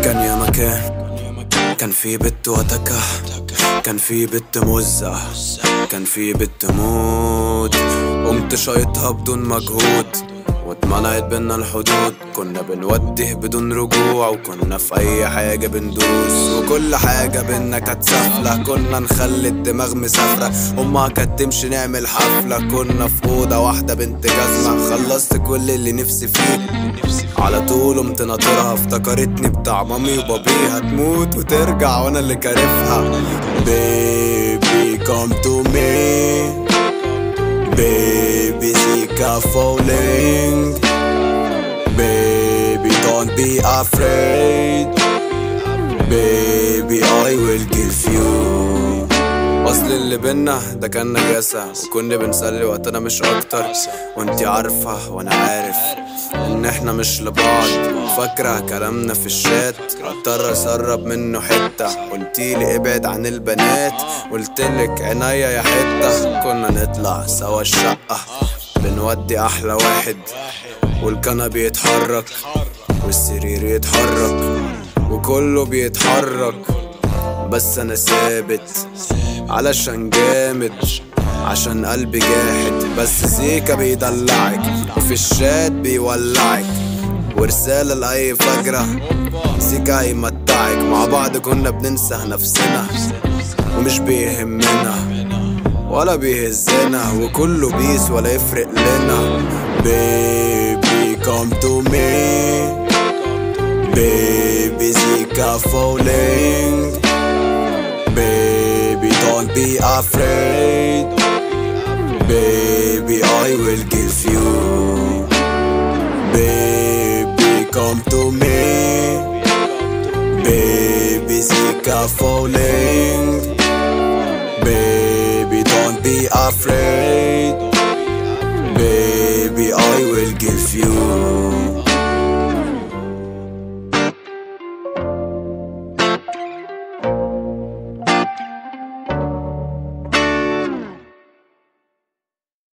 كان يا مكان، كان في بنت وتكه، كان في بنت مزة، كان في بنت موت. قمت شايطها بدون مجهود واتمنعت بينا الحدود. كنا بنوديه بدون رجوع وكنا في اي حاجة بندوس، وكل حاجة بينا كانت سفلة. كنا نخلي الدماغ مسافرة، امها كانت تمشي نعمل حفلة. كنا في اوضة واحدة بنت جزمة، خلصت كل اللي نفسي فيه على طول. قمت ناطرها افتكرتني بتاع مامي وبابي، هتموت وترجع وانا اللي كارفها. Baby come to me, baby Zika falling. Baby don't be afraid, baby I will give you. اصل اللي بينا ده كان نجاسة، وكنا بنسلي وقتنا مش اكتر. وانتي عارفة وانا عارف ان احنا مش لبعض. فاكرة كلامنا في الشات اضطر اسرب منه حتة. قلتيلي ابعد عن البنات، قلتلك عناية يا حتة. كنا نطلع سوا الشقة بنودي احلى واحد، والكنب يتحرك والسرير يتحرك وكله بيتحرك، بس انا ثابت علشان جامد، عشان قلبي جاحد. بس زيكا بيدلعك وفي الشات بيولعك، ورسالة لأي فجرة زيكا هيمتعك. مع بعض كنا بننسى نفسنا ومش بيهمنا ولا بيهزنا، وكله بيس ولا يفرق لنا. Baby come to me, baby Zika falling. Baby don't be afraid, baby I will give you. Baby come to me, baby Zika falling. Baby don't be afraid, baby I will give you.